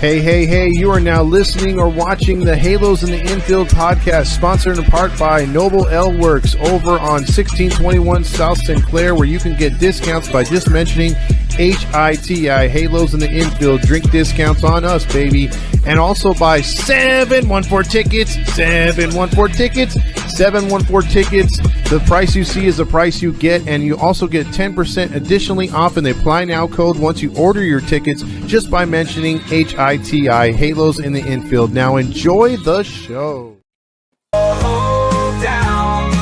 Hey, you are now listening or watching the Halos in the Infield podcast, sponsored in part by Noble L Works over on 1621 South Sinclair, where you can get discounts by just mentioning HITI, Halos in the Infield, drink discounts on us, baby. And also by 714 Tickets, 714 Tickets. The price you see is the price you get, and you also get 10% additionally off in the Apply Now code once you order your tickets just by mentioning HITI, Halos in the Infield. Now enjoy the show. Howdown,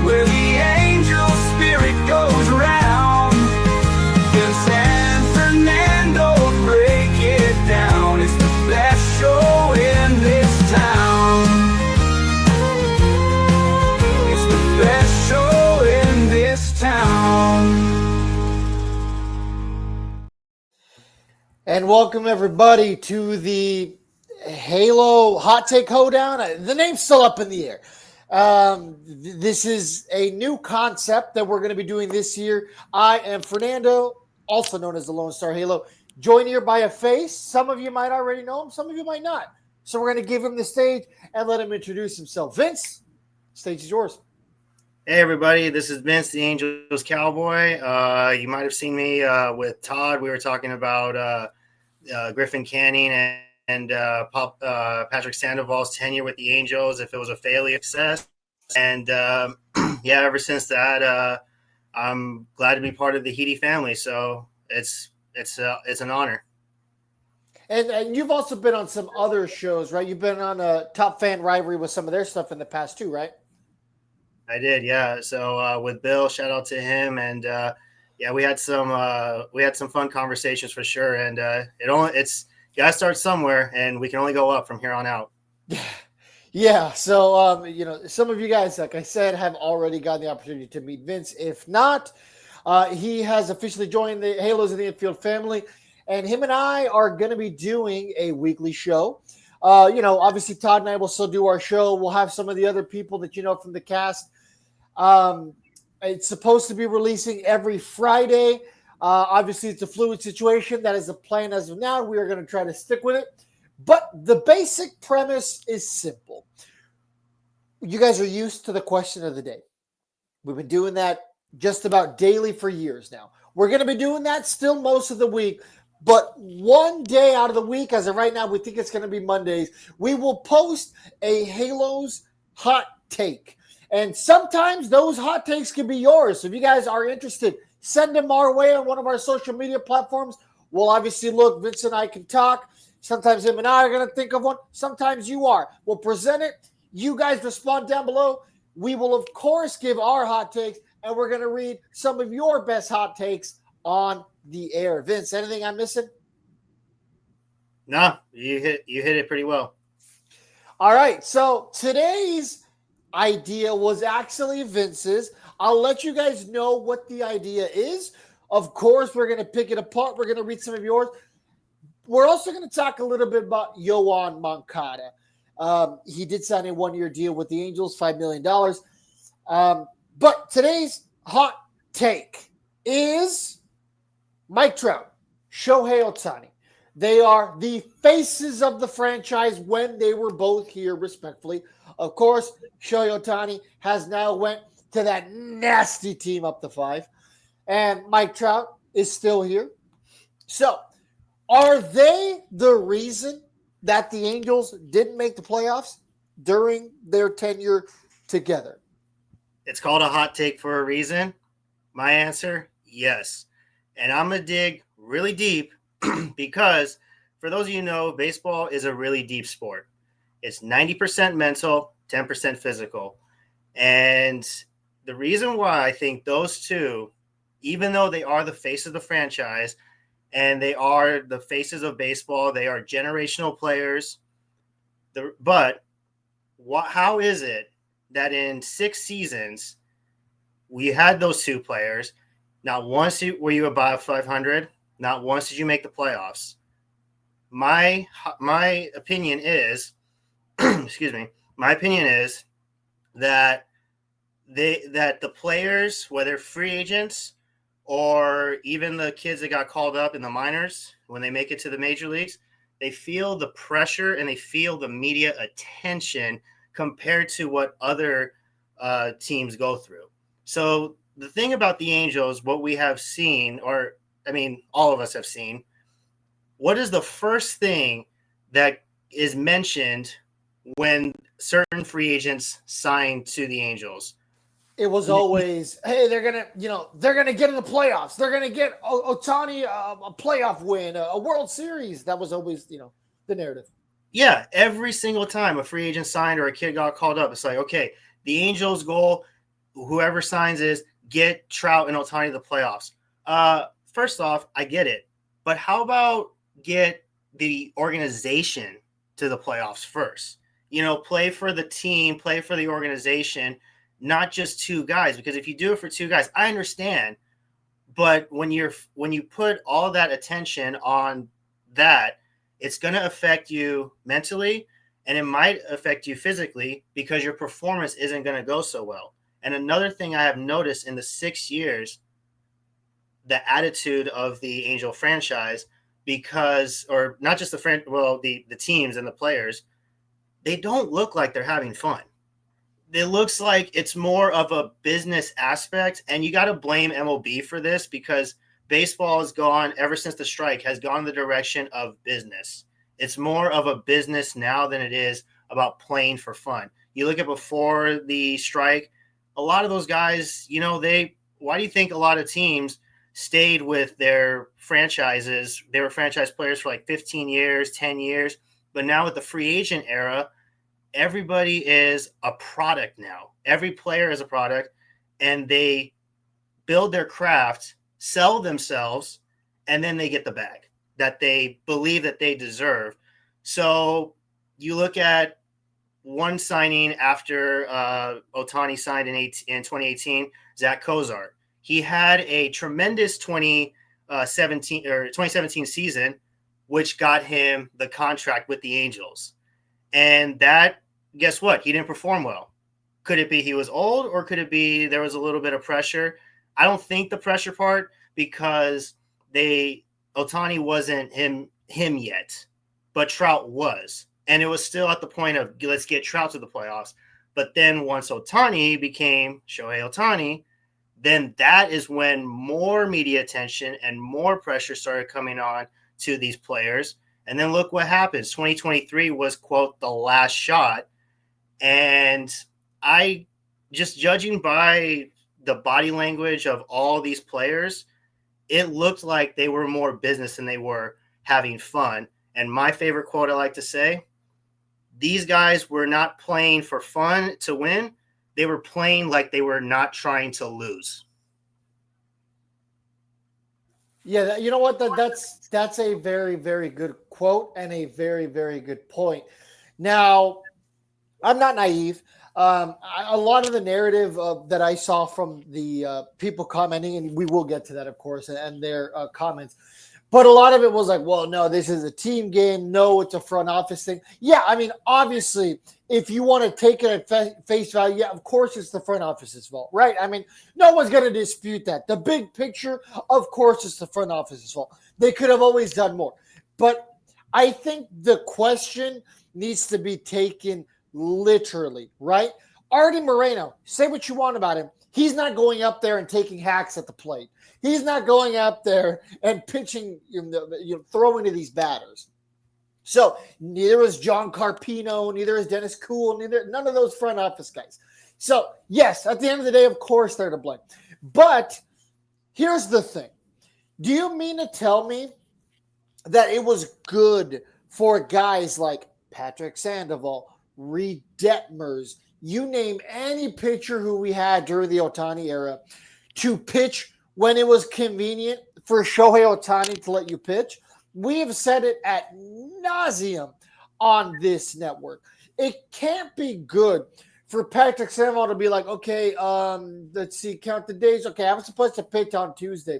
where the angel spirit goes round. In San Fernando, break it down. It's the best show in this town. It's the best show in this town. And welcome everybody to the Halo Hot Take Hoedown. The name's still up in the air. This is a new concept that we're going to be doing this year. I am Fernando, also known as the Lone Star Halo, joined here by a face. Some of you might already know him, some of you might not. So we're going to give him the stage and let him introduce himself. Vince, stage is yours. Hey everybody, this is Vince, the Angels Cowboy. You might have seen me with Todd. We were talking about Griffin Canning and Patrick Sandoval's tenure with the Angels, if it was a failure success. And ever since that, I'm glad to be part of the HITI family. So it's an honor. And you've also been on some other shows, right? You've been on a Top Fan Rivalry with some of their stuff in the past too, right? I did, yeah. So with Bill, shout out to him, and we had some fun conversations for sure. And it's you gotta start somewhere, and we can only go up from here on out. Yeah. So some of you guys, like I said, have already gotten the opportunity to meet Vince. If not, he has officially joined the Halos in the Infield family, and him and I are going to be doing a weekly show. Obviously Todd and I will still do our show. We'll have some of the other people that you know from the cast. It's supposed to be releasing every Friday. Obviously, it's a fluid situation. That is the plan as of now. We are going to try to stick with it. But the basic premise is simple. You guys are used to the question of the day. We've been doing that just about daily for years now. We're going to be doing that still most of the week. But one day out of the week, as of right now, we think it's going to be Mondays, we will post a Halos hot take. And sometimes those hot takes can be yours. So if you guys are interested, send them our way on one of our social media platforms. We'll obviously look. Vince and I can talk. Sometimes him and I are going to think of one. Sometimes you are. We'll present it. You guys respond down below. We will, of course, give our hot takes, and we're going to read some of your best hot takes on the air. Vince, anything I'm missing? No, you hit it pretty well. All right. So today's idea was actually Vince's. I'll let you guys know what the idea is. Of course, we're going to pick it apart. We're going to read some of yours. We're also going to talk a little bit about Yoan Moncada. He did sign a one-year deal with the Angels, $5 million. But today's hot take is Mike Trout, Shohei Ohtani. They are the faces of the franchise when they were both here, respectfully. Of course, Shohei Ohtani has now went to that nasty team up to 5. And Mike Trout is still here. So, are they the reason that the Angels didn't make the playoffs during their tenure together? It's called a hot take for a reason. My answer, yes. And I'm going to dig really deep because for those of you who know, baseball is a really deep sport. It's 90% mental, 10% physical. And the reason why I think those two, even though they are the face of the franchise and they are the faces of baseball, they are generational players. How is it that in 6 seasons we had those two players? Not once were you above 500. Not once did you make the playoffs. My opinion is, excuse me. My opinion is that the players, whether free agents or even the kids that got called up in the minors, when they make it to the major leagues, they feel the pressure and they feel the media attention compared to what other teams go through. So the thing about the Angels, what we have seen, or I mean, all of us have seen, what is the first thing that is mentioned when certain free agents sign to the Angels? It was always, hey, they're gonna get in the playoffs. They're gonna get Ohtani a playoff win, a World Series. That was always, the narrative. Yeah, every single time a free agent signed or a kid got called up, it's like, okay, the Angels' goal, whoever signs, is get Trout and Ohtani to the playoffs. First off, I get it, but how about get the organization to the playoffs first? Play for the team, play for the organization, not just two guys. Because if you do it for two guys, I understand, but when you put all that attention on that, it's going to affect you mentally, and it might affect you physically because your performance isn't going to go so well. And another thing I have noticed in the 6 years, the attitude of the Angel franchise, or not just the teams and the players, they don't look like they're having fun. It looks like it's more of a business aspect, and you got to blame MLB for this because baseball has gone, ever since the strike, has gone the direction of business. It's more of a business now than it is about playing for fun. You look at before the strike, a lot of those guys, why do you think a lot of teams stayed with their franchises? They were franchise players for like 15 years, 10 years. But now with the free agent era, everybody is a product now. Every player is a product, and they build their craft, sell themselves, and then they get the bag that they believe that they deserve. So you look at one signing after Ohtani signed in 2018, Zach Kozar. He had a tremendous 2017 season, which got him the contract with the Angels. And that, guess what? He didn't perform well. Could it be he was old, or could it be there was a little bit of pressure? I don't think the pressure part, because Ohtani wasn't him yet, but Trout was. And it was still at the point of, let's get Trout to the playoffs. But then once Ohtani became Shohei Ohtani, then that is when more media attention and more pressure started coming on to these players. And then look what happens. 2023 was, quote, the last shot. And just judging by the body language of all these players, it looked like they were more business than they were having fun. And my favorite quote I like to say, these guys were not playing for fun to win. They were playing like they were not trying to lose. Yeah, you know what? That's a very, very good quote and a very, very good point. Now, I'm not naive. A lot of the narrative that I saw from the people commenting, and we will get to that, of course, and their comments, but a lot of it was like, well, no, this is a team game. No, it's a front office thing. Yeah, I mean, obviously, if you want to take it at face value, yeah, of course it's the front office's fault, right? I mean, no one's going to dispute that. The big picture, of course, it's the front office's fault. They could have always done more. But I think the question needs to be taken literally, right? Artie Moreno, say what you want about him. He's not going up there and taking hacks at the plate. He's not going up there and pitching, throwing to these batters. So neither is John Carpino, neither is Dennis Kuhl, none of those front office guys. So yes, at the end of the day, of course, they're to blame. But here's the thing. Do you mean to tell me that it was good for guys like Patrick Sandoval, Reed Detmers, you name any pitcher who we had during the Ohtani era, to pitch when it was convenient for Shohei Ohtani to let you pitch? We have said it ad nauseum on this network. It can't be good for Patrick Sandoval to be like, okay, let's see, count the days. Okay, I'm supposed to pitch on Tuesday.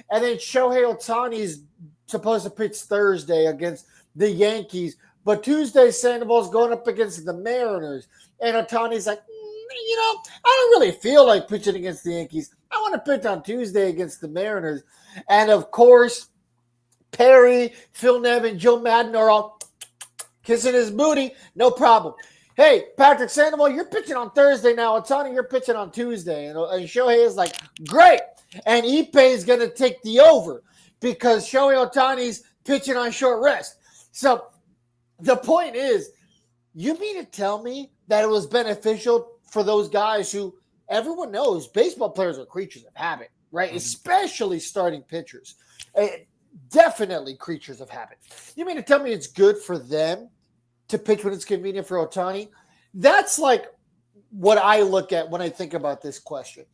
And then Shohei Ohtani is supposed to pitch Thursday against the Yankees. But Tuesday, Sandoval's going up against the Mariners. And Ohtani's like, I don't really feel like pitching against the Yankees. I want to pitch on Tuesday against the Mariners. And, of course, Perry, Phil Nevin, Joe Madden are all kissing his booty. No problem. Hey, Patrick Sandoval, you're pitching on Thursday now. Ohtani, you're pitching on Tuesday. And Shohei is like, great. And Ipe is going to take the over because Shohei Ohtani's pitching on short rest. So the point is, you mean to tell me that it was beneficial for those guys who everyone knows baseball players are creatures of habit, right? Mm-hmm. Especially starting pitchers. Definitely creatures of habit. You mean to tell me it's good for them to pitch when it's convenient for Ohtani? That's like what I look at when I think about this question.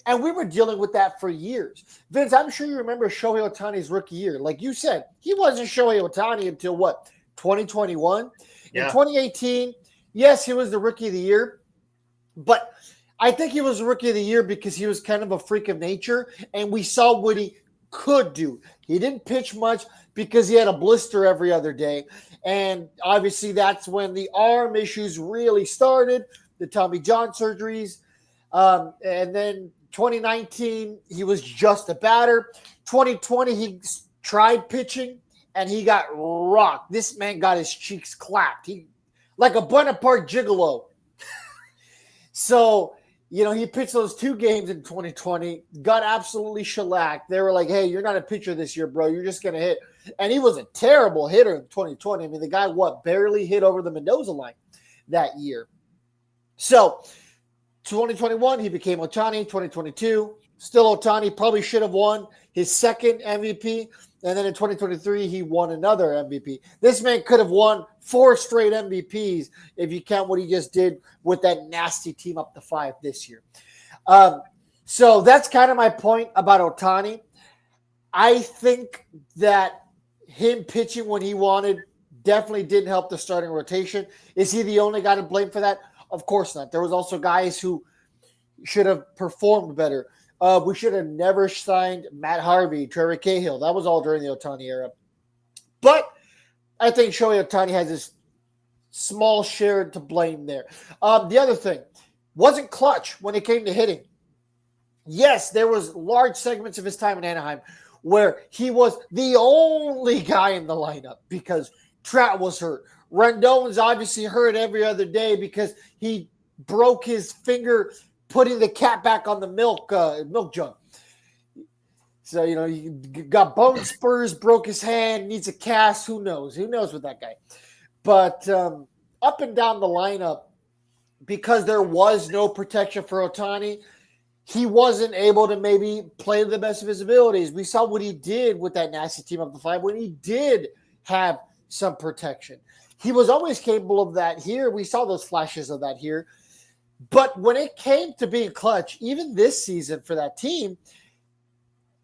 And we were dealing with that for years. Vince, I'm sure you remember Shohei Ohtani's rookie year. Like you said, he wasn't Shohei Ohtani until what, 2021? Yeah. In 2018, yes, he was the rookie of the year. But I think he was the rookie of the year because he was kind of a freak of nature. And we saw what he could do. He didn't pitch much because he had a blister every other day. And obviously that's when the arm issues really started, the Tommy John surgeries. And then 2019, he was just a batter. 2020, he tried pitching and he got rocked. This man got his cheeks clapped. He like a Bonaparte gigolo. So, you know, he pitched those 2 games in 2020, got absolutely shellacked. They were like, hey, you're not a pitcher this year, bro. You're just going to hit. And he was a terrible hitter in 2020. I mean, the guy, barely hit over the Mendoza line that year. So 2021, he became Ohtani. 2022, still Ohtani. Probably should have won his second MVP. And then in 2023, he won another MVP. This man could have won 4 straight MVPs if you count what he just did with that nasty team up to 5 this year. So that's kind of my point about Ohtani. I think that him pitching when he wanted definitely didn't help the starting rotation. Is he the only guy to blame for that? Of course not. There was also guys who should have performed better. We should have never signed Matt Harvey, Trevor Cahill. That was all during the Ohtani era. But I think Shohei Ohtani has his small share to blame there. The other thing, wasn't clutch when it came to hitting. Yes, there was large segments of his time in Anaheim where he was the only guy in the lineup because Trout was hurt. Rendon was obviously hurt every other day because he broke his finger putting the cap back on the milk jug. So, you know, he got bone spurs, broke his hand, needs a cast. Who knows? Who knows with that guy? But up and down the lineup, because there was no protection for Ohtani, he wasn't able to maybe play to the best of his abilities. We saw what he did with that nasty team up the 5 when he did have some protection. He was always capable of that here. We saw those flashes of that here. But when it came to being clutch, even this season for that team,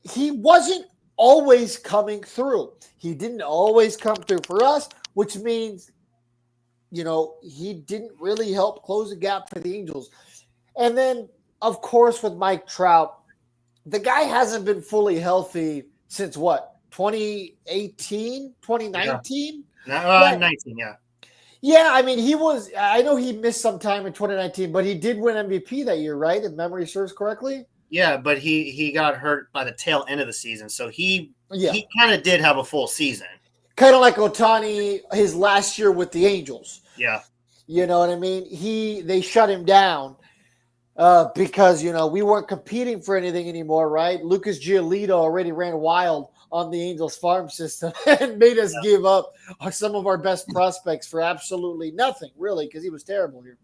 he wasn't always coming through. He didn't always come through for us, which means, you know, he didn't really help close the gap for the Angels. And then, of course, with Mike Trout, the guy hasn't been fully healthy since what, 2018, 2019? Yeah. 19, yeah. Yeah, I mean, I know he missed some time in 2019, but he did win MVP that year, right? If memory serves correctly. Yeah, but he got hurt by the tail end of the season. So he kind of did have a full season. Kind of like Ohtani, his last year with the Angels. Yeah. You know what I mean? They shut him down because, you know, we weren't competing for anything anymore, right? Lucas Giolito already ran wild on the Angels farm system and made us give up some of our best prospects for absolutely nothing, really, because he was terrible here.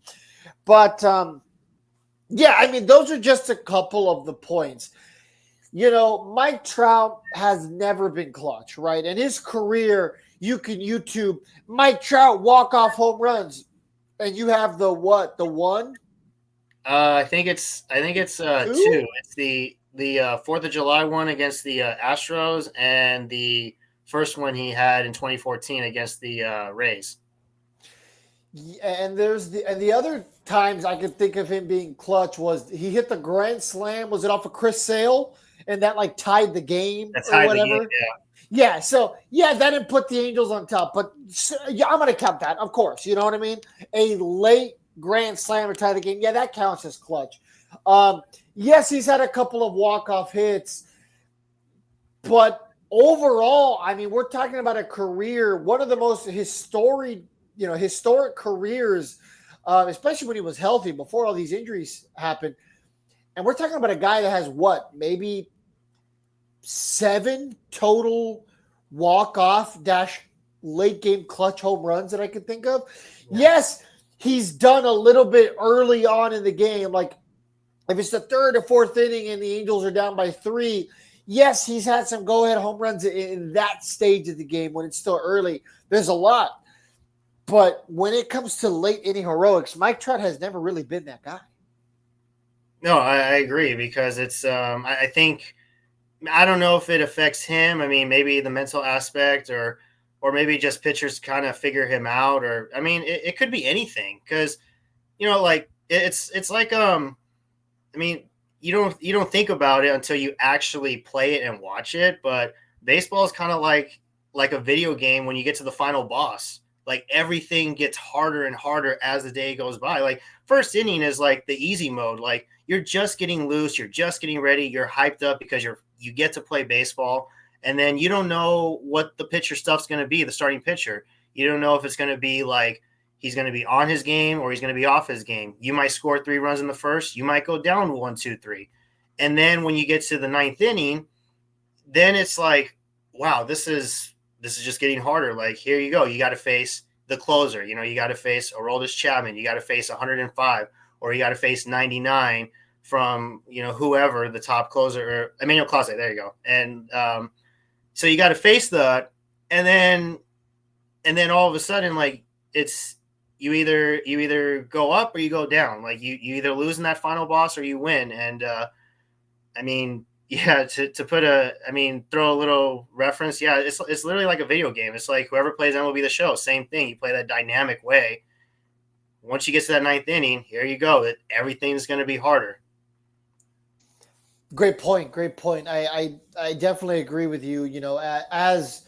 But, yeah, I mean, those are just a couple of the points. You know, Mike Trout has never been clutch, right? And his career, you can YouTube Mike Trout walk-off home runs, and you have the what? The one? I think it's 2. It's the 4th of July one against the Astros and the first one he had in 2014 against the Rays. And the other times I could think of him being clutch was he hit the grand slam. Was it off of Chris Sale? And that like tied the game or whatever. The game, yeah. So that didn't put the Angels on top. But yeah, I'm going to count that, of course. You know what I mean? A late grand slam to tie the game. Yeah, that counts as clutch. Yes, he's had a couple of walk-off hits, but overall, I mean, we're talking about a career, one of the most historic careers, especially when he was healthy before all these injuries happened. And we're talking about a guy that has maybe 7 total walk-off - late game clutch home runs that I could think of. Yeah. Yes, he's done a little bit early on in the game. Like if it's the 3rd or 4th inning and the Angels are down by 3, yes, he's had some go-ahead home runs in that stage of the game when it's still early. There's a lot. But when it comes to late inning heroics, Mike Trout has never really been that guy. No, I agree because it's I think I don't know if it affects him. I mean, maybe the mental aspect or maybe just pitchers kind of figure him out, or I mean, it could be anything because like it's like I mean, you don't think about it until you actually play it and watch it, but baseball is kind of like a video game when you get to the final boss. Like everything gets harder and harder as the day goes by. Like first inning is like the easy mode. Like you're just getting loose, you're just getting ready, you're hyped up because you get to play baseball, and then you don't know what the pitcher stuff's going to be, the starting pitcher. You don't know if it's going to be like he's going to be on his game or he's going to be off his game. You might score 3 runs in the first, you might go down 1, 2, 3. And then when you get to the 9th inning, then it's like, wow, this is just getting harder. Like, here you go. You got to face the closer. You got to face Aroldis Chapman. You got to face 105, or you got to face 99 from, whoever the top closer, or Emmanuel Clase. There you go. And so you got to face that. And then all of a sudden, like, it's you either go up or you go down. Like you either lose in that final boss or you win. And I mean, yeah, to throw a little reference. Yeah, it's literally like a video game. It's like whoever plays MLB The Show, same thing. You play that dynamic way. Once you get to that 9th inning, here you go. Everything's going to be harder. Great point. I definitely agree with you. As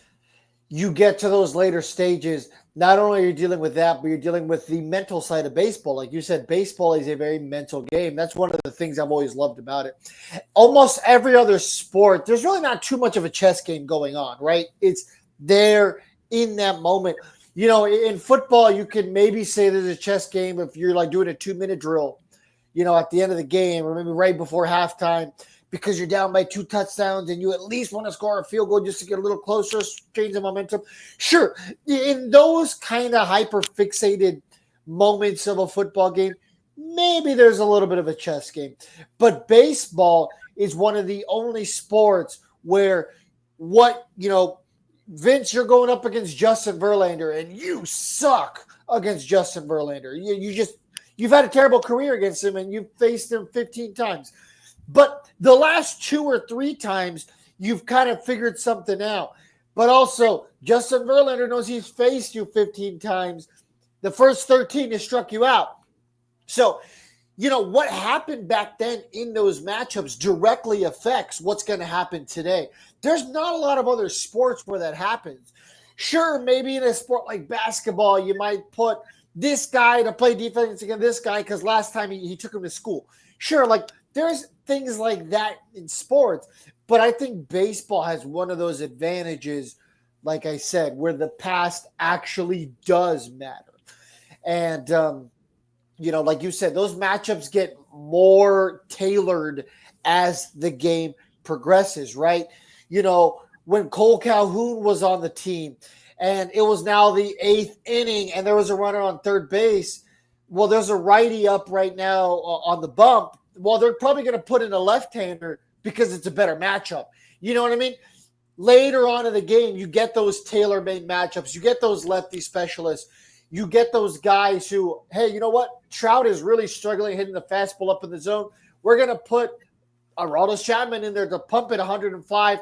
you get to those later stages, not only are you dealing with that, but you're dealing with the mental side of baseball. Like you said, baseball is a very mental game. That's one of the things I've always loved about it. Almost every other sport, there's really not too much of a chess game going on, right? It's there in that moment. In football, you can maybe say there's a chess game if you're like doing a 2-minute drill, at the end of the game or maybe right before halftime, because you're down by 2 touchdowns and you at least want to score a field goal just to get a little closer, change the momentum. Sure, in those kind of hyper-fixated moments of a football game, maybe there's a little bit of a chess game. But baseball is one of the only sports where Vince, you're going up against Justin Verlander and you suck against Justin Verlander. You've had a terrible career against him and you've faced him 15 times. But the last 2 or 3 times, you've kind of figured something out. But also, Justin Verlander knows he's faced you 15 times. The first 13 has struck you out. So, what happened back then in those matchups directly affects what's going to happen today. There's not a lot of other sports where that happens. Sure, maybe in a sport like basketball, you might put this guy to play defense against this guy because last time he took him to school. Sure, like there's things like that in sports, but I think baseball has one of those advantages, like I said, where the past actually does matter. And, like you said, those matchups get more tailored as the game progresses, right? When Cole Calhoun was on the team and it was now the 8th inning and there was a runner on third base, well, there's a righty up right now on the bump. Well, they're probably going to put in a left-hander because it's a better matchup. You know what I mean? Later on in the game, you get those tailor-made matchups. You get those lefty specialists. You get those guys who, hey, you know what? Trout is really struggling hitting the fastball up in the zone. We're going to put Aroldis Chapman in there to pump it 105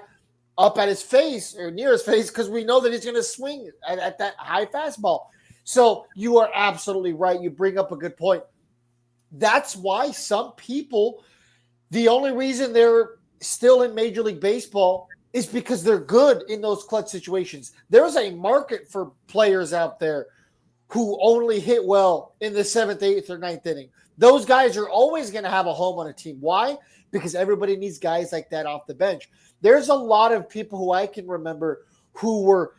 up at his face or near his face because we know that he's going to swing at that high fastball. So you are absolutely right. You bring up a good point. That's why some people, the only reason they're still in Major League Baseball is because they're good in those clutch situations. There's a market for players out there who only hit well in the 7th, 8th, or 9th inning. Those guys are always going to have a home on a team. Why? Because everybody needs guys like that off the bench. There's a lot of people who I can remember who were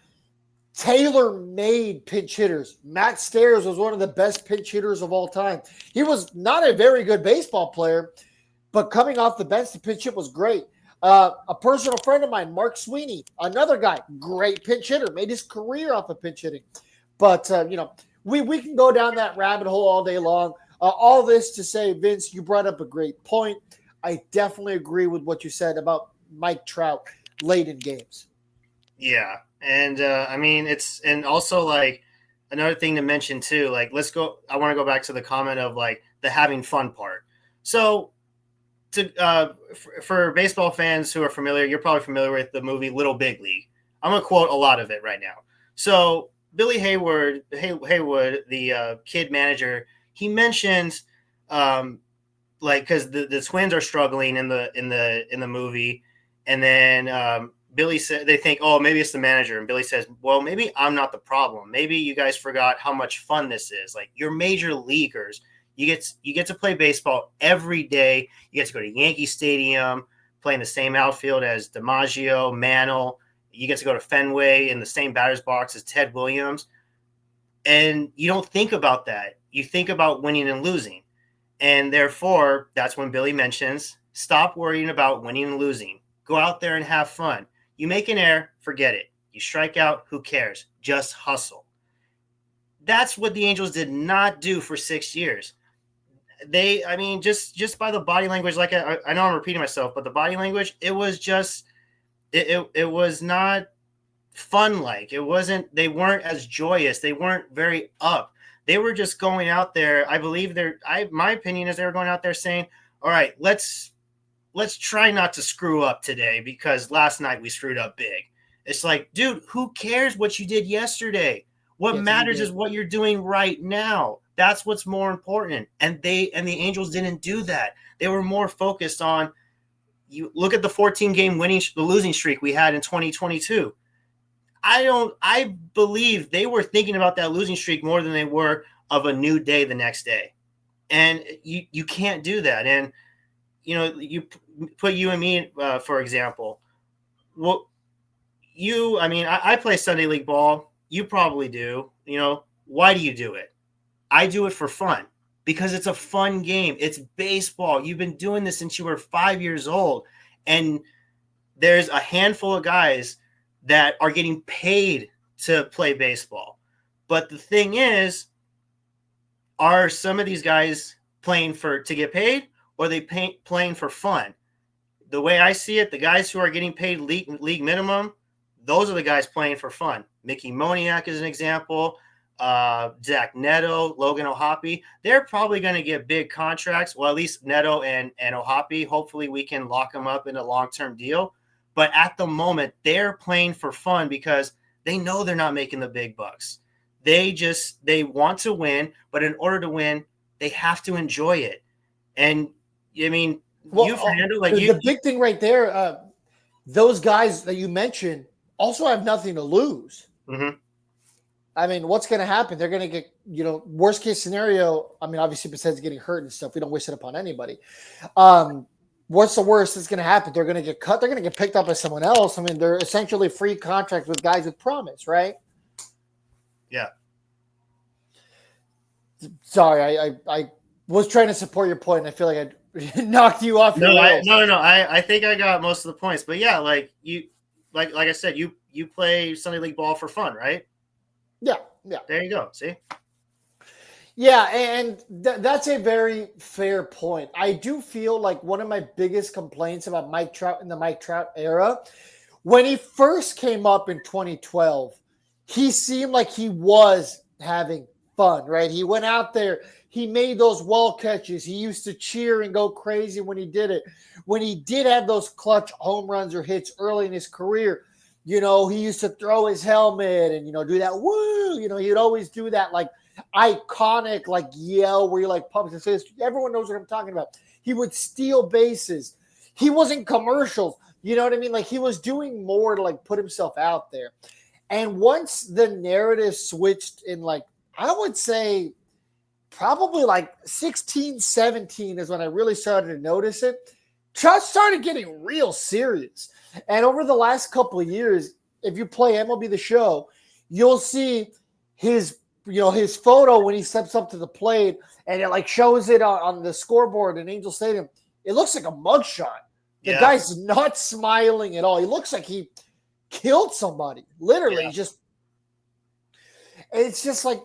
tailor-made pinch hitters. Matt Stairs was one of the best pinch hitters of all time. He was not a very good baseball player, but coming off the bench to pinch hit was great. A personal friend of mine, Mark Sweeney, another guy, great pinch hitter, made his career off of pinch hitting. But, we can go down that rabbit hole all day long. All this to say, Vince, you brought up a great point. I definitely agree with what you said about Mike Trout late in games. Yeah. And and also like another thing to mention too, like I want to go back to the comment of like the having fun part. So for baseball fans who are familiar, you're probably familiar with the movie Little Big League. I'm going to quote a lot of it right now. So Billy Haywood, the kid manager, he mentions because the Twins are struggling in the movie, and then Billy said they think, oh, maybe it's the manager, and Billy says, well, maybe I'm not the problem. Maybe you guys forgot how much fun this is. Like, you're major leaguers. You get to play baseball every day. You get to go to Yankee Stadium, play in the same outfield as DiMaggio, Mantle. You get to go to Fenway in the same batter's box as Ted Williams. And you don't think about that. You think about winning and losing. And therefore, that's when Billy mentions, stop worrying about winning and losing. Go out there and have fun. You make an error, forget it. You strike out, who cares? Just hustle. That's what the Angels did not do for 6 years. Just by the body language, like I know I'm repeating myself, but the body language, it was just, it was not fun. Like it wasn't, they weren't as joyous. They weren't very up. They were just going out there. I believe my opinion is they were going out there saying, all right, let's try not to screw up today because last night we screwed up big. It's like, dude, who cares what you did yesterday? What matters is what you're doing right now. That's what's more important. And the Angels didn't do that. They were more focused on, you look at the 14-game the losing streak we had in 2022. I believe they were thinking about that losing streak more than they were of a new day the next day. And you can't do that. And, you put you and me, for example. Well, I play Sunday League ball. You probably do. Why do you do it? I do it for fun because it's a fun game. It's baseball. You've been doing this since you were 5 years old. And there's a handful of guys that are getting paid to play baseball. But the thing is, are some of these guys playing to get paid, or are they playing for fun? The way I see it, the guys who are getting paid league minimum, those are the guys playing for fun. Mickey Moniak is an example. Zach Neto, Logan O'Hoppe, they're probably going to get big contracts. Well, at least Neto and O'Hoppe. Hopefully we can lock them up in a long-term deal. But at the moment, they're playing for fun because they know they're not making the big bucks. They want to win, but in order to win, they have to enjoy it. And the big thing right there, those guys that you mentioned also have nothing to lose. Mm-hmm. I mean, what's going to happen? They're going to get, worst case scenario. I mean, obviously, besides getting hurt and stuff, we don't wish it upon anybody. What's the worst that's going to happen? They're going to get cut. They're going to get picked up by someone else. I mean, they're essentially free contracts with guys with promise, right? Yeah. Sorry, I was trying to support your point. And I feel like I knocked you off. No. I think I got most of the points. But yeah, like I said, you play Sunday League ball for fun, right? Yeah. There you go. See? Yeah, and that's a very fair point. I do feel like one of my biggest complaints about Mike Trout in the Mike Trout era, when he first came up in 2012, he seemed like he was having fun, right? He went out there. He made those wall catches. He used to cheer and go crazy when he did it. When he did have those clutch home runs or hits early in his career, he used to throw his helmet and, do that woo. He'd always do that like iconic like yell where he like pumps his fist. Everyone knows what I'm talking about. He would steal bases. He wasn't commercials. You know what I mean? Like he was doing more to like put himself out there. And once the narrative switched in like, I would say probably like 16, 17 is when I really started to notice it. Trout started getting real serious. And over the last couple of years, if you play MLB The Show, you'll see his photo when he steps up to the plate and it like shows it on the scoreboard in Angel Stadium. It looks like a mugshot. The guy's not smiling at all. He looks like he killed somebody. Literally, it's just like,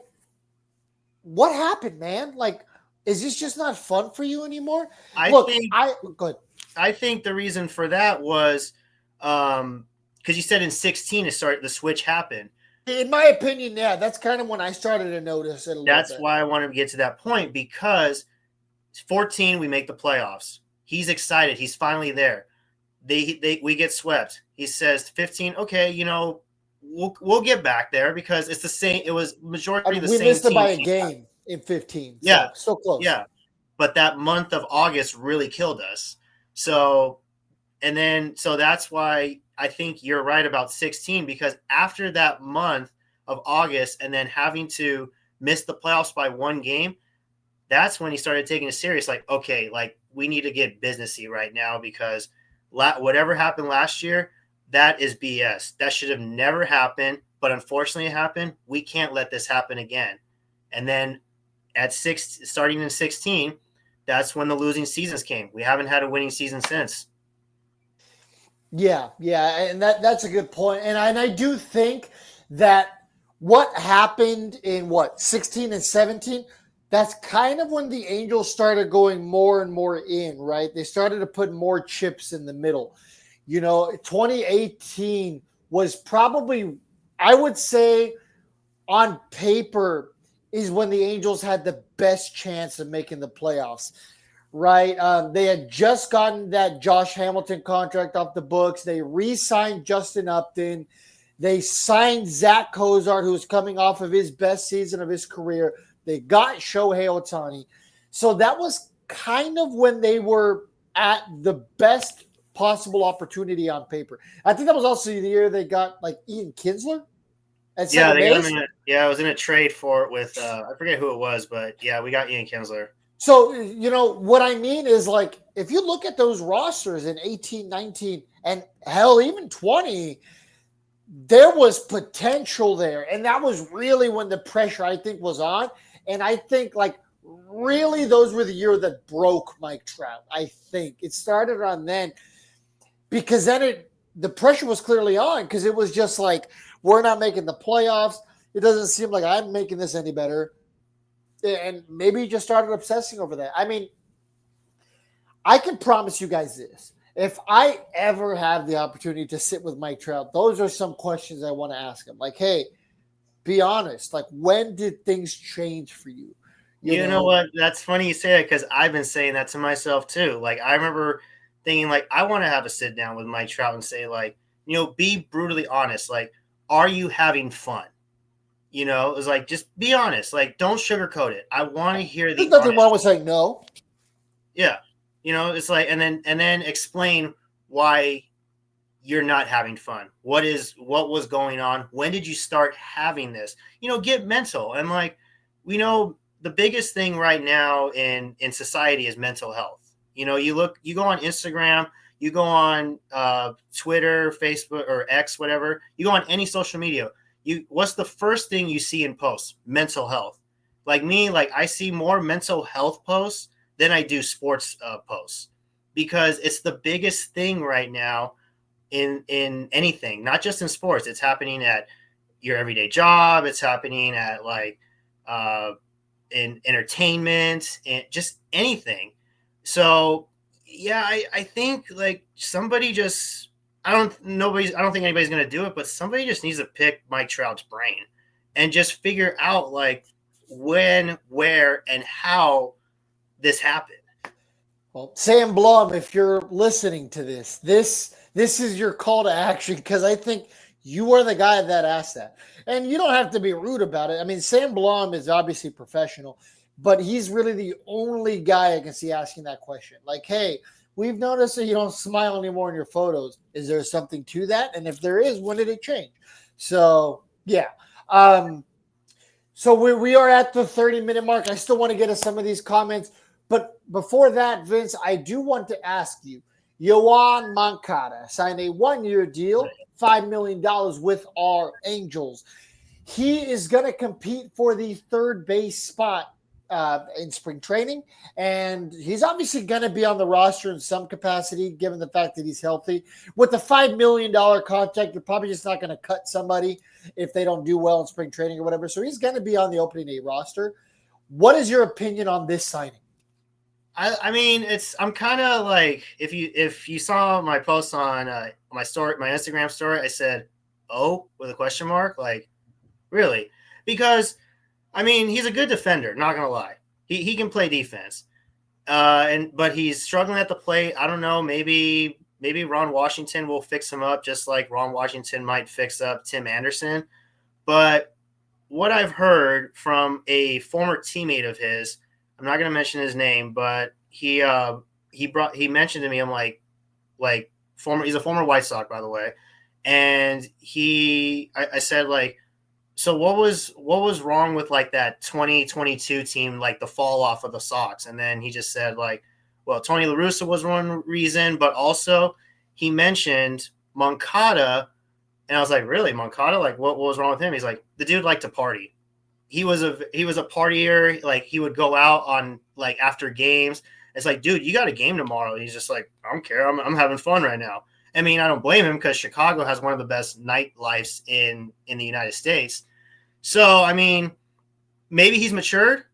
what happened, man? Like, is this just not fun for you anymore? Go ahead. I think the reason for that was because you said in 16 the switch happened. In my opinion, yeah, that's kind of when I started to notice it a little bit. That's why I wanted to get to that point, because 14 we make the playoffs. He's excited. He's finally there. We get swept. He says 15. Okay, we'll get back there because it's the same. It was majority of the same. We missed it by a team. game in 15. So close. Yeah, but that month of August really killed us. So that's why I think you're right about 16, because after that month of August and then having to miss the playoffs by one game, that's when he started taking it serious. Like, okay, like we need to get businessy right now because whatever happened last year, that is BS. That should have never happened, but unfortunately it happened. We can't let this happen again. And then starting in 16, that's when the losing seasons came. We haven't had a winning season since. Yeah, and that's a good point. And I do think that what happened in 16 and 17, that's kind of when the Angels started going more and more in, right? They started to put more chips in the middle. 2018 was probably, I would say, on paper, is when the Angels had the best chance of making the playoffs, right? They had just gotten that Josh Hamilton contract off the books. They re-signed Justin Upton. They signed Zach Cozart, who was coming off of his best season of his career. They got Shohei Ohtani. So that was kind of when they were at the best possible opportunity on paper. I think that was also the year they got like Ian Kinsler. Yeah, they got him it was in a trade for it with I forget who it was, but yeah, we got Ian Kinsler. So, what I mean is, like, if you look at those rosters in 18, 19, and hell, even 20, there was potential there. And that was really when the pressure, I think, was on. And I think, like, really those were the year that broke Mike Trout. I think it started around then because then the pressure was clearly on because it was just like, we're not making the playoffs. It doesn't seem like I'm making this any better. And maybe he just started obsessing over that. I mean, I can promise you guys this. If I ever have the opportunity to sit with Mike Trout, those are some questions I want to ask him. Like, hey, be honest. Like, when did things change for you? You know what? That's funny you say that because I've been saying that to myself too. Like, I remember thinking, like, I want to have a sit down with Mike Trout and say, like, be brutally honest. Like, are you having fun? It was like, just be honest. Like, don't sugarcoat it. I want to hear the. There's nothing wrong with saying no. Yeah, it's like, and then explain why you're not having fun. What was going on? When did you start having this? Get mental. And like, we know the biggest thing right now in society is mental health. You go on Instagram, you go on Twitter, Facebook, or X, whatever. You go on any social media. What's the first thing you see in posts? Mental health. Like me, like I see more mental health posts than I do sports posts because it's the biggest thing right now in anything, not just in sports. It's happening at your everyday job. It's happening at like in entertainment and just anything. So yeah, I think like somebody just. I don't think anybody's going to do it, but somebody just needs to pick Mike Trout's brain and just figure out like when, where, and how this happened. Well, Sam Blum, if you're listening to this is your call to action because I think you are the guy that asked that. And you don't have to be rude about it. I mean, Sam Blum is obviously professional, but he's really the only guy I can see asking that question. Like, hey, we've noticed that you don't smile anymore in your photos. Is there something to that? And if there is, when did it change? So, yeah. So we are at the 30-minute mark. I still want to get to some of these comments. But before that, Vince, I do want to ask you, Yoan Moncada signed a 1-year deal, $5 million with our Angels. He is going to compete for the third base spot in spring training, and he's obviously going to be on the roster in some capacity, given the fact that he's healthy. With the $5 million contract, you're probably just not going to cut somebody if they don't do well in spring training or whatever. So he's going to be on the opening day roster. What is your opinion on this signing? I mean, I'm kind of like, if you saw my post on my Instagram story, I said, "Oh," with a question mark, like, really? Because I mean, he's a good defender, not gonna lie. He can play defense. But he's struggling at the plate. I don't know, maybe Ron Washington will fix him up, just like Ron Washington might fix up Tim Anderson. But what I've heard from a former teammate of his, I'm not gonna mention his name, but he mentioned to me, I'm like he's a former White Sox, by the way. And I said, like, so what was wrong with like that 2022 team, like the fall off of the Sox? And then he just said, like, well, Tony La Russa was one reason, but also he mentioned Moncada, and I was like, really, Moncada? Like, what was wrong with him? He's like, the dude liked to party. He was a partier. Like, he would go out on, like, after games. It's like, dude, you got a game tomorrow. He's just like, I don't care. I'm having fun right now. I mean, I don't blame him, because Chicago has one of the best nightlifes in the United States. So, I mean, maybe he's matured.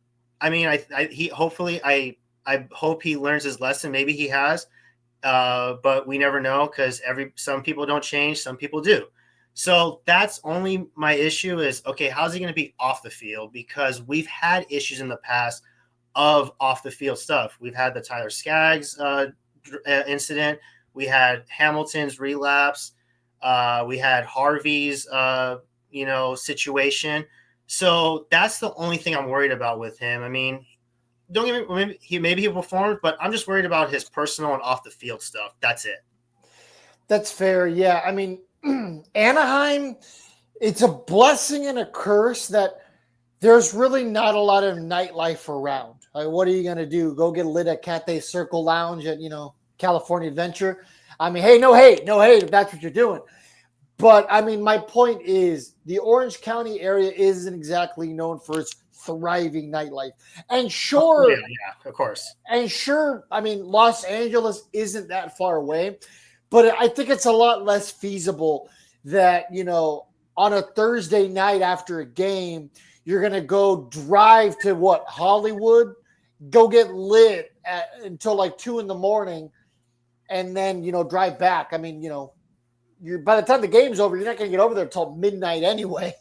I mean, I hope he learns his lesson. Maybe he has, but we never know, because some people don't change, some people do. So that's only my issue is, okay, how's he going to be off the field? Because we've had issues in the past of off the field stuff. We've had the Tyler Skaggs incident. We had Hamilton's relapse. We had Harvey's situation. So that's the only thing I'm worried about with him. I mean, don't get me, maybe he performed, but I'm just worried about his personal and off the field stuff. That's it. That's fair. Yeah. I mean, Anaheim, it's a blessing and a curse that there's really not a lot of nightlife around. Like, what are you going to do? Go get lit at Cathay Circle Lounge at, California Adventure? I mean, hey, no hate if that's what you're doing. But, I mean, my point is the Orange County area isn't exactly known for its thriving nightlife. And sure. Yeah, of course. And sure, I mean, Los Angeles isn't that far away. But I think it's a lot less feasible that, on a Thursday night after a game, you're going to go drive to Hollywood, go get lit until like 2 a.m, and then, drive back. I mean, you're by the time the game's over, you're not going to get over there until midnight anyway.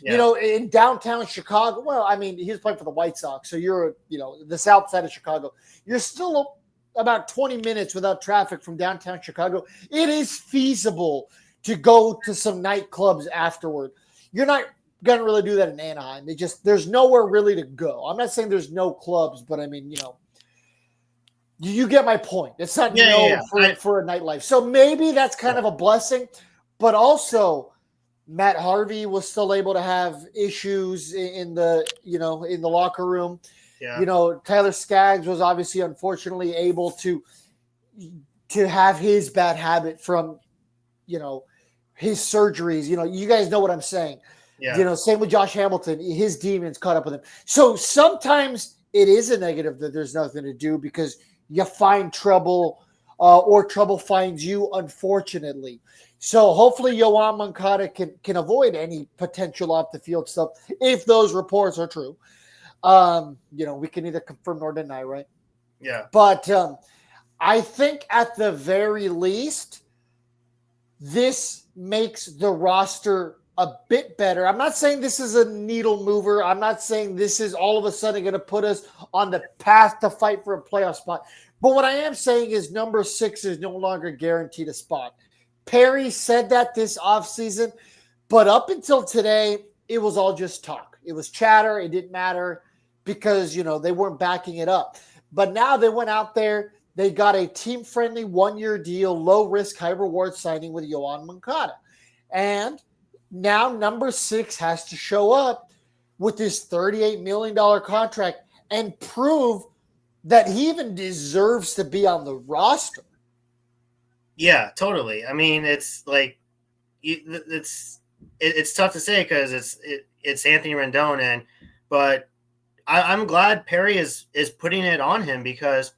Yeah. In downtown Chicago, well, I mean, he was playing for the White Sox, so you're, the south side of Chicago. You're still about 20 minutes without traffic from downtown Chicago. It is feasible to go to some nightclubs afterward. You're not going to really do that in Anaheim. There's nowhere really to go. I'm not saying there's no clubs, but I mean, you get my point. It's not for a nightlife. So maybe that's kind of a blessing, but also Matt Harvey was still able to have issues in the locker room. Yeah. Tyler Skaggs was obviously, unfortunately, able to have his bad habit from, his surgeries. You guys know what I'm saying. Yeah. Same with Josh Hamilton. His demons caught up with him. So sometimes it is a negative that there's nothing to do because you find trouble or trouble finds you, unfortunately. So hopefully Yoan Moncada can avoid any potential off the field stuff if those reports are true. We can either confirm nor deny, right? Yeah. But I think at the very least, this makes the roster a bit better. I'm not saying this is a needle mover. I'm not saying this is all of a sudden going to put us on the path to fight for a playoff spot. But what I am saying is number 6 is no longer guaranteed a spot. Perry said that this offseason, but up until today, it was all just talk. It was chatter. It didn't matter because, they weren't backing it up. But now they went out there. They got a team-friendly 1-year deal, low-risk, high-reward signing with Yoan Moncada. And now number 6 has to show up with this $38 million contract and prove that he even deserves to be on the roster. Yeah, totally. I mean, it's like it's tough to say because it's Anthony Rendon, but I'm glad Perry is putting it on him because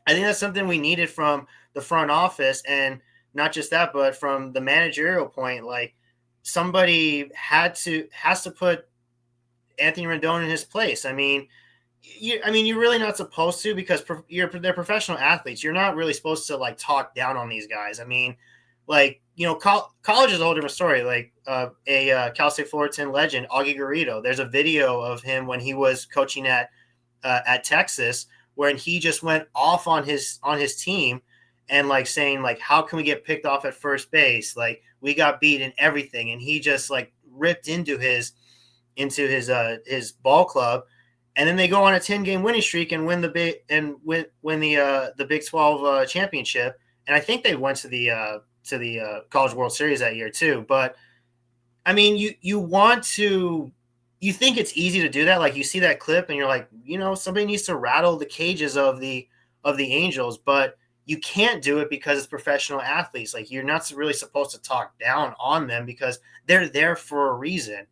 I think that's something we needed from the front office, and not just that, but from the managerial point. Like somebody has to put Anthony Rendon in his place. I mean, you're really not supposed to because they're professional athletes. You're not really supposed to like talk down on these guys. I mean, like college is a whole different story. Like Cal State Fullerton legend Augie Garrido. There's a video of him when he was coaching at Texas, when he just went off on his team and like saying like, how can we get picked off at first base? Like we got beat in everything, and he just like ripped into his ball club. And then they go on a 10-game winning streak and win the Big 12 championship. And I think they went to the College World Series that year too. But I mean, you think it's easy to do that. Like you see that clip and you're like, somebody needs to rattle the cages of the Angels, but you can't do it because it's professional athletes. Like you're not really supposed to talk down on them because they're there for a reason.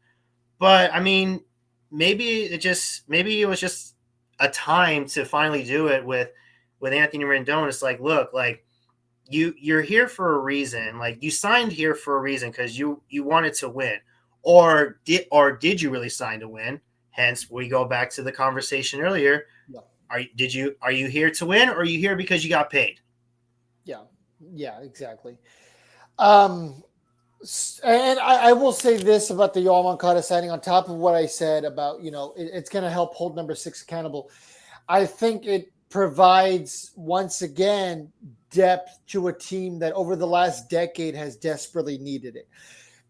But I mean, maybe it was just a time to finally do it with Anthony Rendon. It's like, look, like you're here for a reason. Like you signed here for a reason because you wanted to win, or did you really sign to win? Hence, we go back to the conversation earlier. Yeah. Are you here to win, or are you here because you got paid? Yeah, exactly. And I will say this about the Yoel Moncada signing, on top of what I said about, it's going to help hold number 6 accountable. I think it provides, once again, depth to a team that over the last decade has desperately needed it.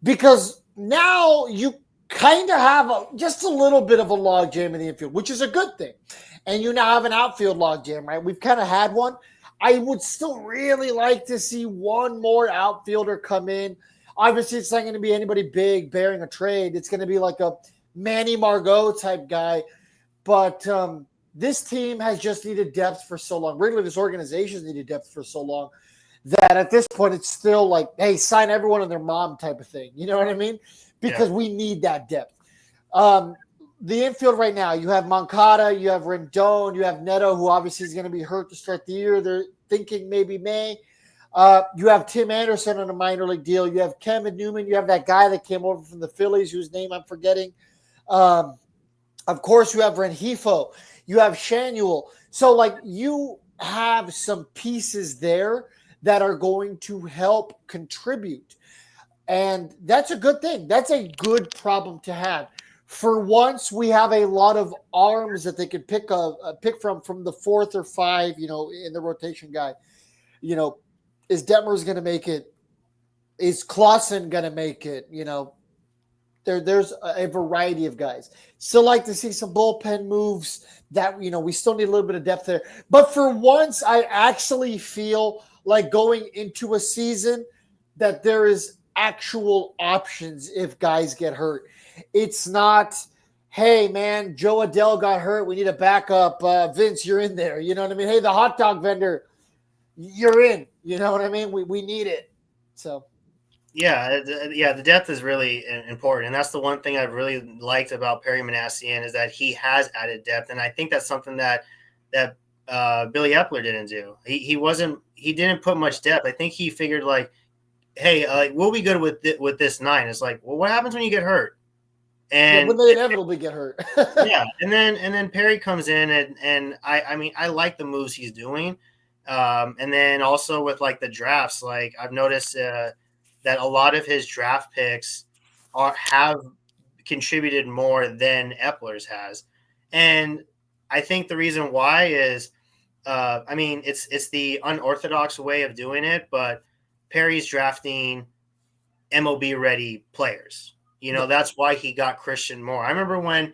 Because now you kind of have just a little bit of a logjam in the infield, which is a good thing. And you now have an outfield logjam, right? We've kind of had one. I would still really like to see one more outfielder come in. Obviously, it's not going to be anybody big bearing a trade. It's going to be like a Manny Margot type guy. But this team has just needed depth for so long. Really, this organization has needed depth for so long that at this point, it's still like, hey, sign everyone and their mom type of thing. You know what I mean? Because we need that depth. The infield right now, you have Moncada, you have Rendon, you have Neto, who obviously is going to be hurt to start the year. They're thinking maybe May. You have Tim Anderson on a minor league deal. You have Kevin Newman. You have that guy that came over from the Phillies, whose name I'm forgetting. Of course, you have Rengifo. You have Shanuel. So, like, you have some pieces there that are going to help contribute. And that's a good thing. That's a good problem to have. For once, we have a lot of arms that they could pick from the 4th or 5, in the rotation guy. Is Detmers going to make it? Is Clausen going to make it? There's a variety of guys. Still like to see some bullpen moves that, we still need a little bit of depth there. But for once, I actually feel like going into a season that there is actual options if guys get hurt. It's not, hey, man, Joe Adele got hurt. We need a backup. Vince, you're in there. You know what I mean? Hey, the hot dog vendor, you're in. You know what I mean? We need it. So. Yeah, the depth is really important. And that's the one thing I've really liked about Perry Manassian is that he has added depth. And I think that's something that Billy Epler didn't do. He didn't put much depth. I think he figured like, hey, we'll be good with this 9. It's like, well, what happens when you get hurt? And when they inevitably get hurt. Yeah. And then Perry comes in and I mean, I like the moves he's doing. And then also with like the drafts, like I've noticed that a lot of his draft picks have contributed more than Epler's has. And I think the reason why is, I mean, it's the unorthodox way of doing it, but Perry's drafting MLB ready players. That's why he got Christian Moore. I remember when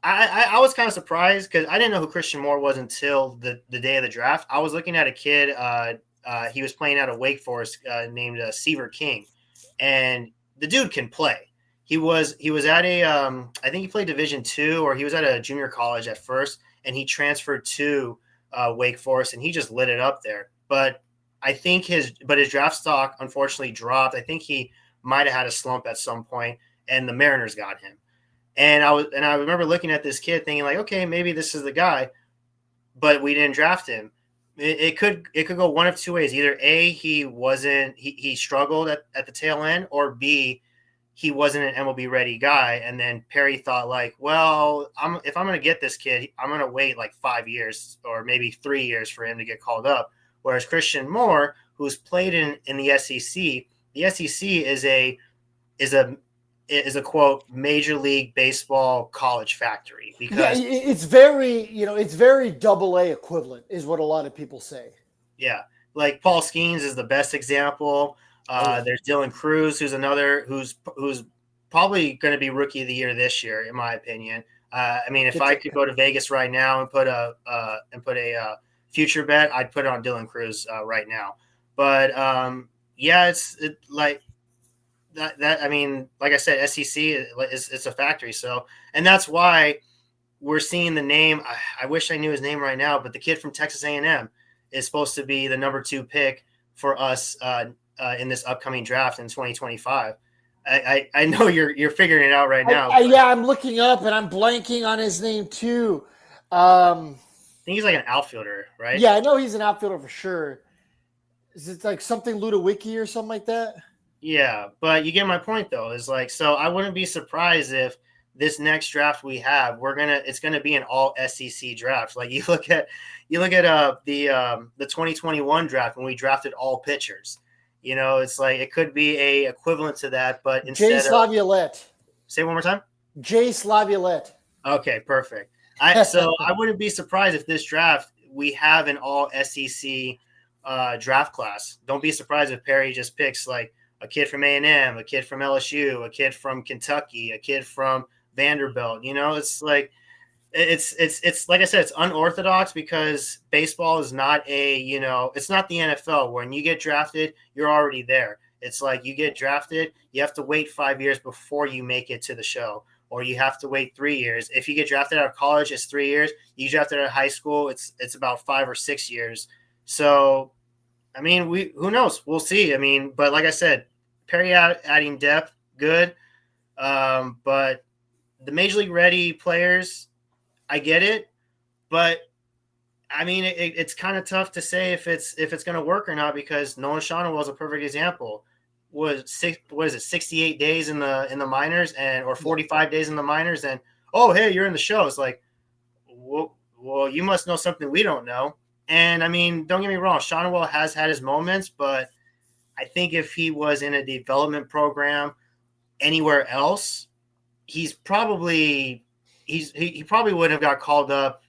I was kind of surprised because I didn't know who Christian Moore was until the day of the draft. I was looking at a kid. He was playing out of Wake Forest named Seaver King, and the dude can play. He was at a I think he played Division II, or he was at a junior college at first, and he transferred to Wake Forest, and he just lit it up there. But I think his draft stock unfortunately dropped. I think he might have had a slump at some point, and the Mariners got him. And I remember looking at this kid thinking like, okay, maybe this is the guy, but we didn't draft him. It could go one of two ways. Either A, he struggled at the tail end, or B, he wasn't an MLB ready guy. And then Perry thought like, well, if I'm going to get this kid, I'm going to wait like 5 years or maybe 3 years for him to get called up. Whereas Christian Moore, who's played in the SEC, the SEC is a quote Major League Baseball college factory, because it's very double A equivalent is what a lot of people say. Yeah, like Paul Skeens is the best example. There's Dylan Cruz, who's probably going to be Rookie of the Year this year, in my opinion. I mean, if I could go to Vegas right now and put a future bet, I'd put it on Dylan Cruz right now. But yeah, it's like. That I mean, like I said, SEC it's a factory. So, and that's why we're seeing the name. I wish I knew his name right now, but the kid from Texas A&M is supposed to be the number 2 pick for us in this upcoming draft in 2025. I know you're figuring it out right now. Yeah, I'm looking up and I'm blanking on his name too. I think he's like an outfielder, right? Yeah, I know he's an outfielder for sure. Is it like something Ludwicki or something like that? Yeah, but you get my point though. Is like, so I wouldn't be surprised if this next draft we have, it's gonna be an all SEC draft. Like you look at the 2021 draft when we drafted all pitchers. You know, it's like it could be a equivalent to that, but instead Jay Slaviolette. Say it one more time. Jay Slaviolette. Okay, perfect. So I wouldn't be surprised if this draft we have an all SEC draft class. Don't be surprised if Perry just picks like a kid from A&M, a kid from LSU, a kid from Kentucky, a kid from Vanderbilt. You know, it's like it's like I said, it's unorthodox because baseball is not it's not the NFL. When you get drafted, you're already there. It's like you get drafted, you have to wait 5 years before you make it to the show, or you have to wait 3 years. If you get drafted out of college, it's 3 years. You drafted out of high school, it's about 5 or 6 years. So I mean, who knows? We'll see. I mean, but like I said, Perry adding depth, good. But the Major League ready players, I get it. But I mean, it's kind of tough to say if it's going to work or not, because Nolan Shawna was a perfect example. What is it, 68 days in the minors or 45 days in the minors, and oh hey, you're in the show. It's like, well, you must know something we don't know. And I mean, don't get me wrong, Shawna has had his moments, but I think if he was in a development program anywhere else, he probably wouldn't have got called up.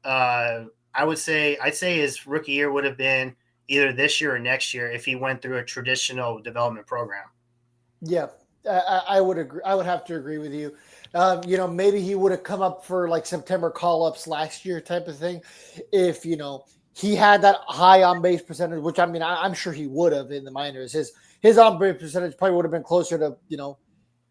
I'd say his rookie year would have been either this year or next year if he went through a traditional development program. Yeah, I would agree. I would have to agree with you. Maybe he would have come up for like September call-ups last year type of thing if, he had that high on-base percentage, which, I mean, I'm sure he would have in the minors. His on-base percentage probably would have been closer to,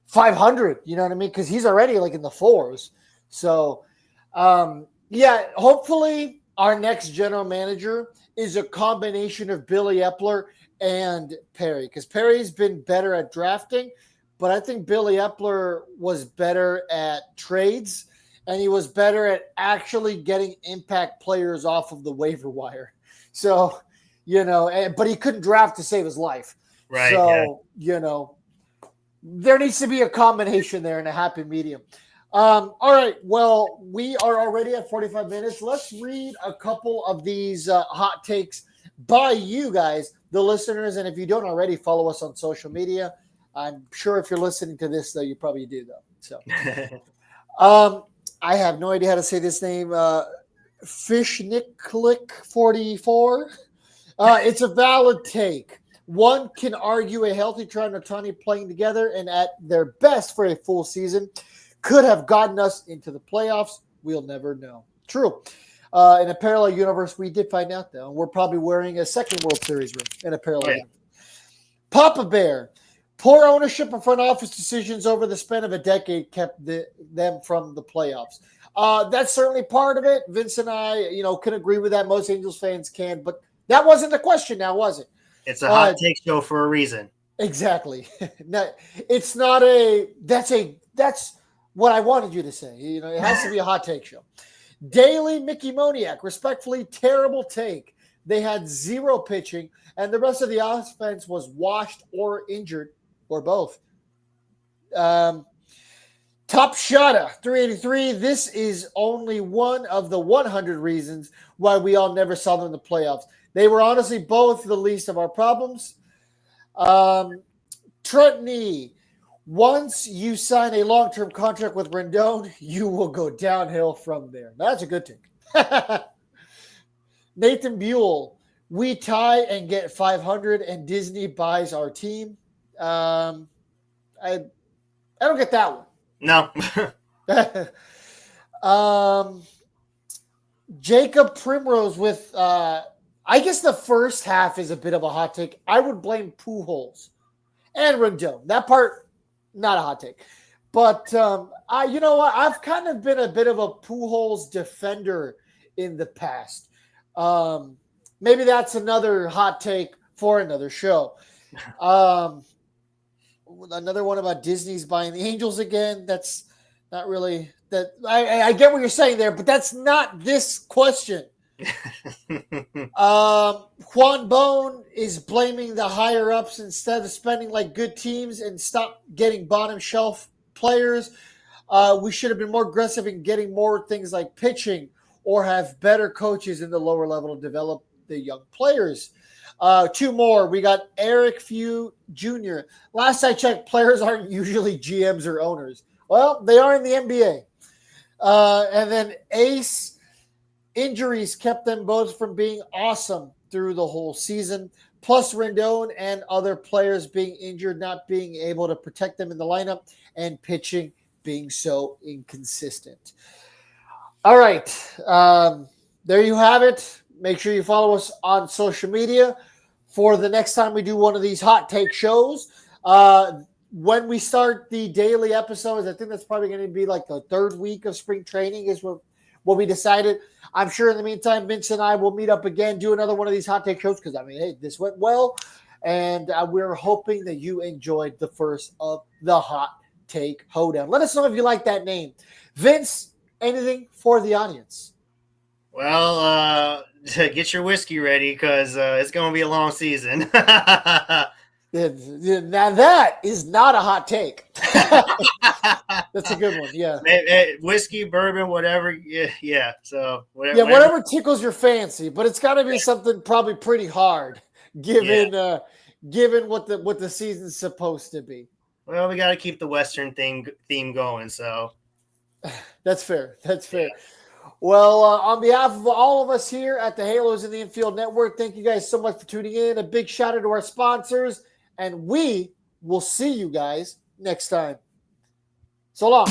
500, you know what I mean? Because he's already like in the 4s. So, hopefully our next general manager is a combination of Billy Epler and Perry, because Perry's been better at drafting, but I think Billy Epler was better at trades, and he was better at actually getting impact players off of the waiver wire. So, but he couldn't draft to save his life. Right. So, there needs to be a combination there and a happy medium. All right. Well, we are already at 45 minutes. Let's read a couple of these hot takes by you guys, the listeners. And if you don't already, follow us on social media. I'm sure if you're listening to this, though, you probably do, though. So, I have no idea how to say this name. Fishnicklick44. It's a valid take. One can argue a healthy Trout and Ohtani playing together and at their best for a full season could have gotten us into the playoffs. We'll never know. True. In a parallel universe, we did find out, though. We're probably wearing a second World Series ring in a parallel universe. Papa Bear. Poor ownership and front office decisions over the span of a decade kept them from the playoffs. That's certainly part of it. Vince and I, can agree with that. Most Angels fans can, but that wasn't the question now, was it? It's a hot take show for a reason. Exactly. It's not that's what I wanted you to say. You know, it has to be a hot take show. Daily Mickey Moniak, respectfully, terrible take. They had 0 pitching, and the rest of the offense was washed or injured, or both. Top Shotta, 383. This is only one of the 100 reasons why we all never saw them in the playoffs. They were honestly both the least of our problems. Trutney, once you sign a long-term contract with Rendon, you will go downhill from there. That's a good take. Nathan Buell, we tie and get 500 and Disney buys our team. I don't get that one. No. Jacob Primrose with I guess the first half is a bit of a hot take. I would blame Pujols and Rendon. That part, not a hot take. But you know what? I've kind of been a bit of a Pujols defender in the past. Maybe that's another hot take for another show. Another one about Disney's buying the Angels again. That's not really that. I get what you're saying there, but that's not this question. Juan Bone is blaming the higher ups instead of spending like good teams and stop getting bottom shelf players. We should have been more aggressive in getting more things like pitching or have better coaches in the lower level to develop the young players. 2 more. We got Eric Few Jr. Last I checked, players aren't usually GMs or owners. Well, they are in the NBA. And then Ace, injuries kept them both from being awesome through the whole season. Plus Rendon and other players being injured, not being able to protect them in the lineup, and pitching being so inconsistent. All right. There you have it. Make sure you follow us on social media for the next time we do one of these hot take shows. When we start the daily episodes, I think that's probably going to be like the 3rd week of spring training is what we decided. I'm sure in the meantime, Vince and I will meet up again, do another one of these hot take shows because, I mean, hey, this went well. And we're hoping that you enjoyed the first of the Hot Take Hoedown. Let us know if you like that name. Vince, anything for the audience? Well, get your whiskey ready because it's going to be a long season. Now that is not a hot take. That's a good one. Yeah. Whiskey, bourbon, whatever. Yeah. So whatever tickles your fancy, but it's got to be something probably pretty hard, given what the season's supposed to be. Well, we got to keep the Western theme going. So that's fair. That's fair. Yeah. Well, on behalf of all of us here at the Halos in the Infield Network, thank you guys so much for tuning in. A big shout out to our sponsors, and we will see you guys next time. So long.